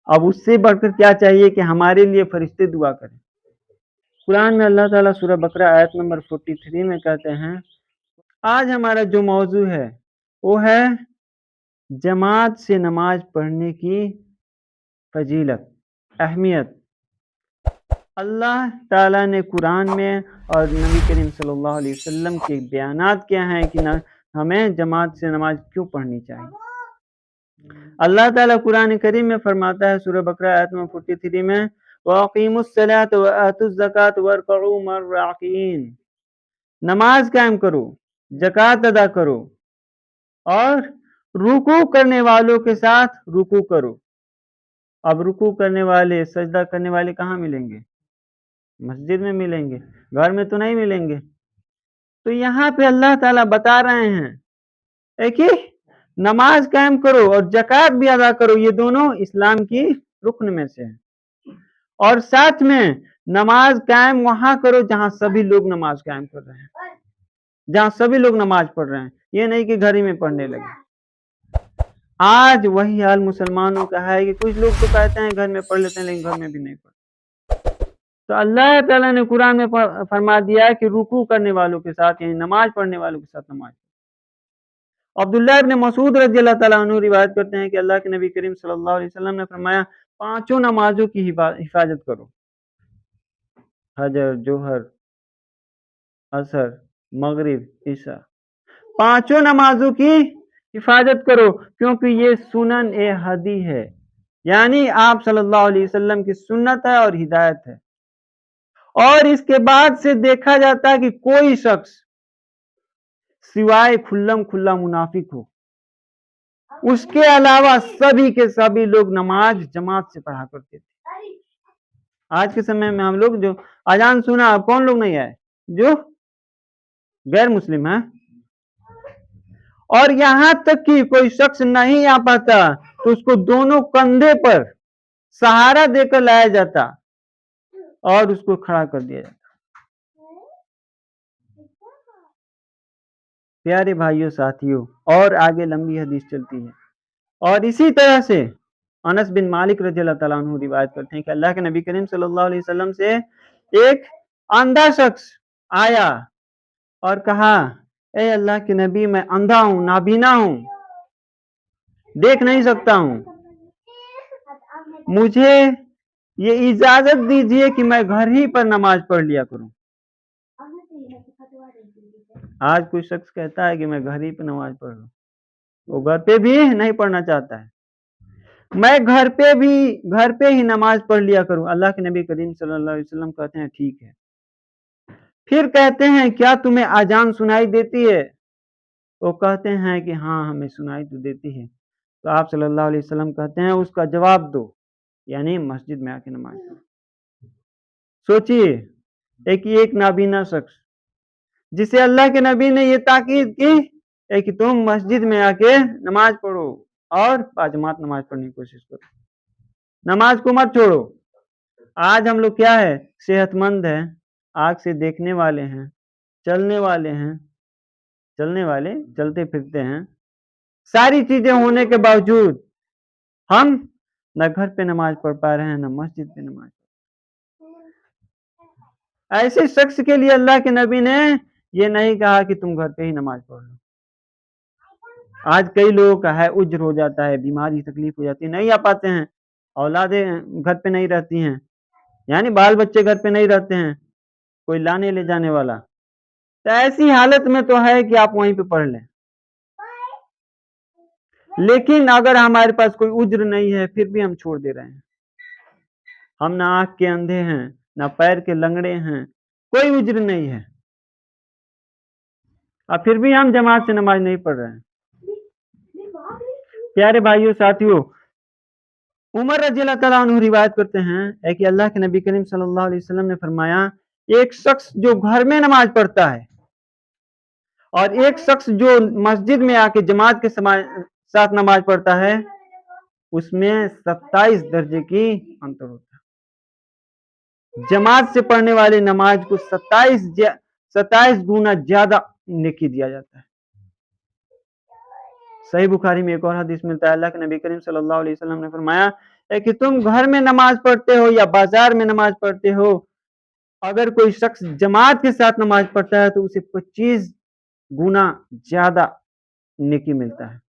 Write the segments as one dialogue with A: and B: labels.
A: اب اس سے بڑھ کر کیا چاہیے کہ ہمارے لیے فرشتے دعا کریں۔ قرآن میں اللہ تعالیٰ سورہ بقرہ آیت نمبر 43 میں کہتے ہیں، آج ہمارا جو موضوع ہے وہ ہے جماعت سے نماز پڑھنے کی فضیلت، اہمیت۔ اللہ تعالیٰ نے قرآن میں اور نبی کریم صلی اللہ علیہ وسلم کے بیانات کیا ہیں کہ ہمیں جماعت سے نماز کیوں پڑھنی چاہیے۔ اللہ تعالیٰ قرآن کریم میں فرماتا ہے سورہ بقرہ آیت نمبر 43 میں، وَأَقِيمُوا الصَّلَاةَ وَآتُوا الزَّكَاةَ وَارْكَعُوا مَعَ الرَّاكِعِينَ، نماز قائم کرو، زکوٰۃ ادا کرو اور رکوع کرنے والوں کے ساتھ رکوع کرو۔ اب رکوع کرنے والے، سجدہ کرنے والے کہاں ملیں گے؟ مسجد میں ملیں گے، گھر میں تو نہیں ملیں گے۔ تو یہاں پہ اللہ تعالیٰ بتا رہے ہیں کہ نماز قائم کرو اور زکوٰۃ بھی ادا کرو، یہ دونوں اسلام کی رکن میں سے ہیں۔ اور ساتھ میں نماز قائم وہاں کرو جہاں سبھی لوگ نماز قائم کر رہے ہیں، جہاں سبھی لوگ نماز پڑھ رہے ہیں، یہ نہیں کہ گھر ہی میں پڑھنے لگے۔ آج وہی حال مسلمانوں کا ہے کہ کچھ لوگ تو کہتے ہیں گھر میں پڑھ لیتے ہیں لیکن گھر میں بھی نہیں پڑھتے۔ تو اللہ تعالیٰ نے قرآن میں فرما دیا کہ رکوع کرنے والوں کے ساتھ، یعنی نماز پڑھنے والوں کے ساتھ نماز۔ عبداللہ ابن مسعود رضی اللہ تعالیٰ عنہ روایت کرتے ہیں کہ اللہ کے نبی کریم صلی اللہ علیہ وسلم نے فرمایا، پانچوں نمازوں کی حفاظت کرو، فجر، ظہر، عصر، مغرب، عشاء، پانچوں نمازوں کی حفاظت کرو، کیونکہ یہ سنن ہدی ہے، یعنی آپ صلی اللہ علیہ وسلم کی سنت ہے اور ہدایت ہے۔ اور اس کے بعد سے دیکھا جاتا ہے کہ کوئی شخص سوائے کھلم کھلا منافق ہو، اس کے علاوہ سبھی کے سبھی لوگ نماز جماعت سے پڑھا کرتے تھے۔ آج کے سمے میں ہم لوگ جو اذان سنا، کون لوگ نہیں آئے؟ جو غیر مسلم ہیں۔ اور یہاں تک کہ کوئی شخص نہیں آ پاتا تو اس کو دونوں کندھے پر سہارا دے کر لایا جاتا اور اس کو کھڑا کر دیا جاتا۔ پیارے بھائیوں ساتھیوں، اور آگے لمبی حدیث چلتی ہے۔ اور اسی طرح سے انس بن مالک رضی اللہ تعالیٰ عنہ روایت کرتے ہیں کہ اللہ کے نبی کریم صلی اللہ علیہ وسلم سے ایک اندھا شخص آیا اور کہا، اے اللہ کے نبی، میں اندھا ہوں، نابینا ہوں، دیکھ نہیں سکتا ہوں، مجھے یہ اجازت دیجیے کہ میں گھر ہی پر نماز پڑھ لیا کروں۔ آج کوئی شخص کہتا ہے کہ میں گھر ہی پہ نماز پڑھ لوں، وہ گھر پہ بھی نہیں پڑھنا چاہتا ہے۔ میں گھر پہ ہی نماز پڑھ لیا کروں۔ اللہ کے نبی کریم صلی اللہ علیہ وسلم کہتے ہیں ٹھیک ہے۔ پھر کہتے ہیں کیا تمہیں اذان سنائی دیتی ہے؟ وہ کہتے ہیں کہ ہاں ہمیں سنائی تو دیتی ہے۔ تو آپ صلی اللہ علیہ وسلم کہتے ہیں اس کا جواب دو، یعنی مسجد میں آ کے نماز پڑھو۔ سوچئے ایک نابینا شخص جسے اللہ کے نبی نے یہ تاکید کی کہ تم مسجد میں آ کے نماز پڑھو اور باجماعت نماز پڑھنے کی کوشش کرو، نماز کو مت چھوڑو۔ آج ہم لوگ کیا ہے؟ صحت مند ہیں، آنکھ سے دیکھنے والے ہیں، چلنے والے ہیں، چلتے پھرتے ہیں، ساری چیزیں ہونے کے باوجود ہم نہ گھر پہ نماز پڑھ پا رہے ہیں، نہ مسجد پہ نماز۔ ایسے شخص کے لیے اللہ کے نبی نے یہ نہیں کہا کہ تم گھر پہ ہی نماز پڑھ لو۔ آج کئی لوگوں کا ہے عذر ہو جاتا ہے، بیماری تکلیف ہو جاتی ہے، نہیں آ پاتے ہیں، اولادیں گھر پہ نہیں رہتی ہیں، یعنی بال بچے گھر پہ نہیں رہتے ہیں، کوئی لانے لے جانے والا، تو ایسی حالت میں تو ہے کہ آپ وہیں پہ پڑھ لیں۔ لیکن اگر ہمارے پاس کوئی عذر نہیں ہے پھر بھی ہم چھوڑ دے رہے ہیں، ہم نہ آنکھ کے اندھے ہیں، نہ پیر کے لنگڑے ہیں، کوئی عذر نہیں ہے، اور پھر بھی ہم جماعت سے نماز نہیں پڑھ رہے ہیں۔ پیارے بھائیوں ساتھیوں، عمر رضی اللہ تعالیٰ عنہ روایت کرتے ہیں کہ اللہ کے نبی کریم صلی اللہ علیہ وسلم نے فرمایا، ایک شخص جو گھر میں نماز پڑھتا ہے اور ایک شخص جو مسجد میں آ کے جماعت کے ساتھ نماز پڑھتا ہے، اس میں 27 درجے کی انتر ہوتا ہے۔ جماعت سے پڑھنے والے نماز کو 27 گنا زیادہ نیکی دیا جاتا ہے۔ صحیح بخاری میں ایک اور حدیث ملتا ہے، اللہ کے نبی کریم صلی اللہ علیہ وسلم نے فرمایا، है कि तुम घर में नमाज पढ़ते हो या बाजार में नमाज पढ़ते हो, अगर कोई शख्स जमात के साथ नमाज पढ़ता है तो उसे 25 गुना ज्यादा नेकी मिलता है।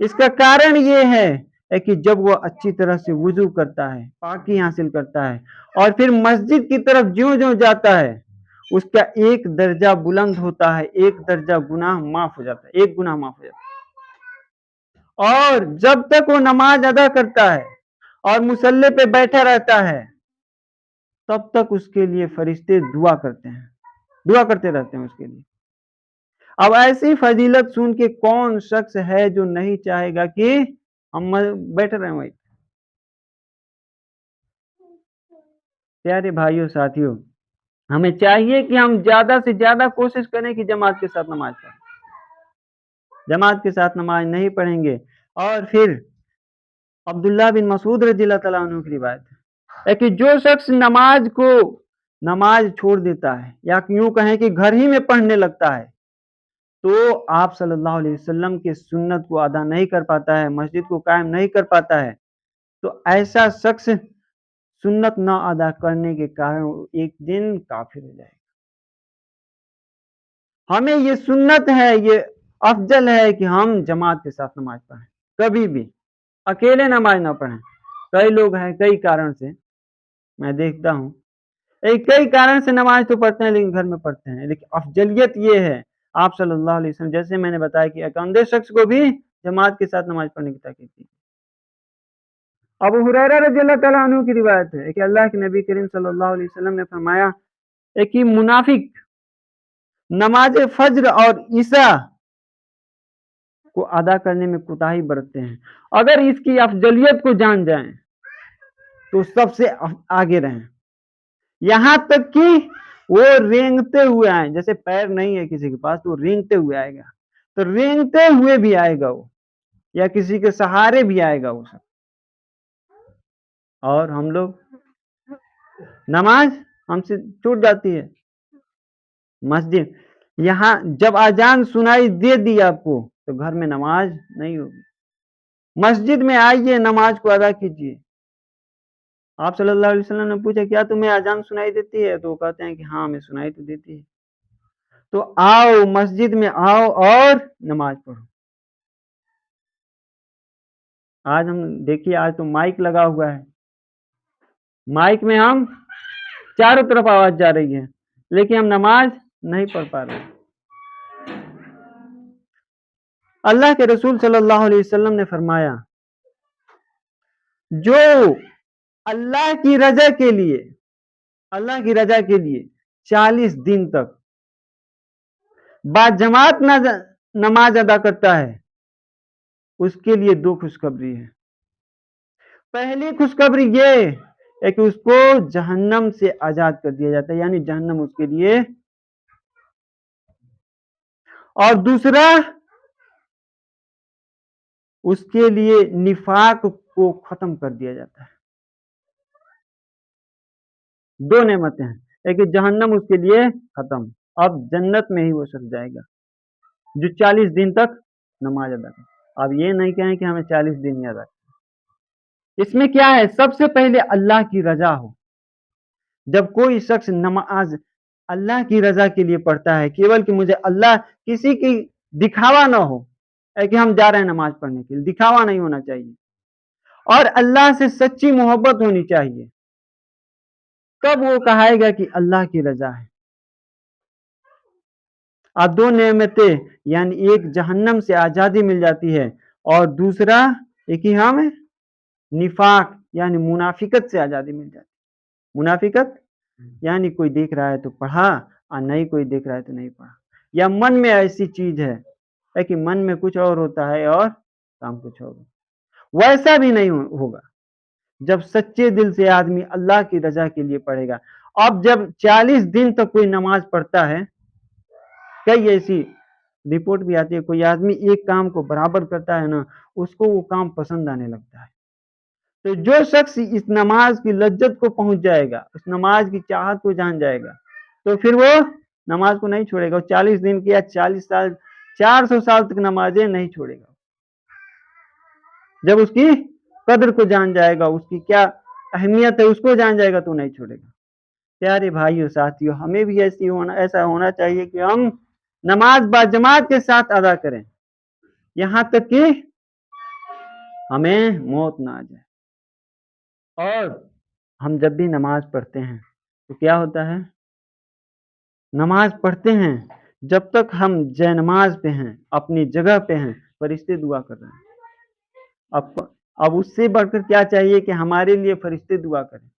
A: इसका कारण ये है कि जब वो अच्छी तरह से वुजू करता है, पाकी हासिल करता है और फिर मस्जिद की तरफ ज्यों ज्यों जाता है, उसका एक दर्जा बुलंद होता है, एक दर्जा गुनाह माफ हो जाता है, एक गुनाह माफ हो जाता है। और जब तक वो नमाज अदा करता है और मुसल्ले पे बैठा रहता है, तब तक उसके लिए फरिश्ते दुआ करते हैं, दुआ करते रहते हैं उसके लिए। अब ऐसी फजीलत सुन के कौन शख्स है जो नहीं चाहेगा कि हम बैठ रहे हैं वहीं। प्यारे भाइयों साथियों, हमें चाहिए कि हम ज्यादा से ज्यादा कोशिश करें कि जमात के साथ नमाज पढ़ें। जमात के साथ नमाज नहीं पढ़ेंगे और फिर अब्दुल्ला बिन मसूद रज़ियल्लाहु तआला अन्हु की रिवायत है कि जो शख्स नमाज छोड़ देता है या यूं कहें कि घर ही में पढ़ने लगता है, तो आप सल्लल्लाहु अलैहि वसल्लम के सुन्नत को अदा नहीं कर पाता है, मस्जिद को कायम नहीं कर पाता है, तो ऐसा शख्स सुन्नत ना अदा करने के कारण एक दिन काफिर हो जाएगा। हमें ये सुन्नत है, ये अफजल है कि हम जमात के साथ नमाज पढ़ें, कभी भी अकेले नमाज ना पढ़ें। कई लोग हैं कई कारण से, मैं देखता हूँ कई कारण से नमाज तो पढ़ते हैं लेकिन घर में पढ़ते हैं, लेकिन अफजलियत ये है आप सल्लल्लाहु अलैहि वसल्लम, जैसे मैंने बताया कि अकंधे शख्स को भी जमात के साथ नमाज पढ़ने की ताकीद की। अबू हुरैरा रज़ियल्लाहु तआला अन्हु की रिवायत है कि अल्लाह के नबी करीम सल्लल्लाहु अलैहि वसल्लम ने फरमाया कि मुनाफिक नमाज फज्र और ईशा को अदा करने में कोताही बरतते हैं, अगर इसकी अफजलियत को जान जाएं तो सबसे आगे रहें, यहां तक कि वो रेंगते हुए आए, जैसे पैर नहीं है किसी के पास तो रेंगते हुए आएगा, तो रेंगते हुए भी आएगा वो, या किसी के सहारे भी आएगा वो सब। और हम लोग नमाज हमसे छूट जाती है। मस्जिद, यहाँ जब अजान सुनाई दे दी आपको तो घर में नमाज नहीं होगी, मस्जिद में आइए, नमाज को अदा कीजिए। आप सल्लल्लाहु अलैहि वसल्लम ने पूछा क्या तुम्हें अजान सुनाई देती है, तो वो कहते हैं कि हाँ हमें सुनाई तो देती है। तो आओ मस्जिद में आओ और नमाज पढ़ो। आज हम देखिए, आज तो माइक लगा हुआ है, माइक में हम चारों तरफ आवाज जा रही है, लेकिन हम नमाज नहीं पढ़ पा रहे। अल्लाह के रसूल सल्लल्लाहु अलैहि वसल्लम ने फरमाया, जो अल्लाह की रजा के लिए, अल्लाह की रजा के लिए 40 दिन तक बाजमात नमाज अदा करता है, उसके लिए 2 खुशखबरी है। पहली खुशखबरी ये है कि उसको जहन्नम से आजाद कर दिया जाता है, यानी जहन्नम उसके लिए, और दूसरा उसके लिए निफाक को खत्म कर दिया जाता है। 2 नेमतें हैं, एक जहन्नम उसके लिए खत्म, अब जन्नत में ही वो सक जाएगा जो 40 दिन तक नमाज अदा करे। अब ये नहीं कहें कि हमें 40 दिन ही अदा, इसमें क्या है, सबसे पहले अल्लाह की रजा हो। जब कोई शख्स नमाज अल्लाह की रजा के लिए पढ़ता है, केवल कि मुझे अल्लाह, किसी की दिखावा ना हो कि हम जा रहे हैं नमाज पढ़ने के लिए, दिखावा नहीं होना चाहिए, और अल्लाह से सच्ची मोहब्बत होनी चाहिए, तब वो कहेगा कि अल्लाह की रजा है। अब 2 नेमतें, यानी एक जहन्नम से आजादी मिल जाती है और दूसरा एक ही हम निफाक यानी मुनाफिकत से आजादी मिल जाती है। मुनाफिकत यानी कोई देख रहा है तो पढ़ा और नहीं कोई देख रहा है तो नहीं पढ़ा, या मन में ऐसी चीज है कि मन में कुछ और होता है और काम कुछ और, वैसा भी नहीं होगा जब सच्चे दिल से आदमी अल्लाह की रजा के लिए पढ़ेगा। अब जब 40 दिन तक कोई नमाज पढ़ता है, कई ऐसी रिपोर्ट भी आती है, कोई आदमी एक काम को बराबर करता है ना, उसको वो काम पसंद आने लगता है। तो जो शख्स इस नमाज की लज्जत को पहुंच जाएगा, उस नमाज की चाहत को जान जाएगा, तो फिर वो नमाज को नहीं छोड़ेगा। 40 दिन की या 40 साल 400 साल तक नमाजें नहीं छोड़ेगा, जब उसकी कद्र को जान जाएगा, उसकी क्या अहमियत है उसको जान जाएगा तो नहीं छोड़ेगा। प्यारे भाइयों साथियों, हमें भी ऐसा होना चाहिए कि हम नमाज बाजमात के साथ अदा करें, यहाँ तक कि हमें मौत ना आ जाए। और हम जब भी नमाज पढ़ते हैं तो क्या होता है, नमाज पढ़ते हैं जब तक हम जय नमाज पे हैं, अपनी जगह पे हैं, फरिश्ते दुआ कर रहे हैं। अब उससे बढ़कर क्या चाहिए कि हमारे लिए फरिश्ते दुआ करें।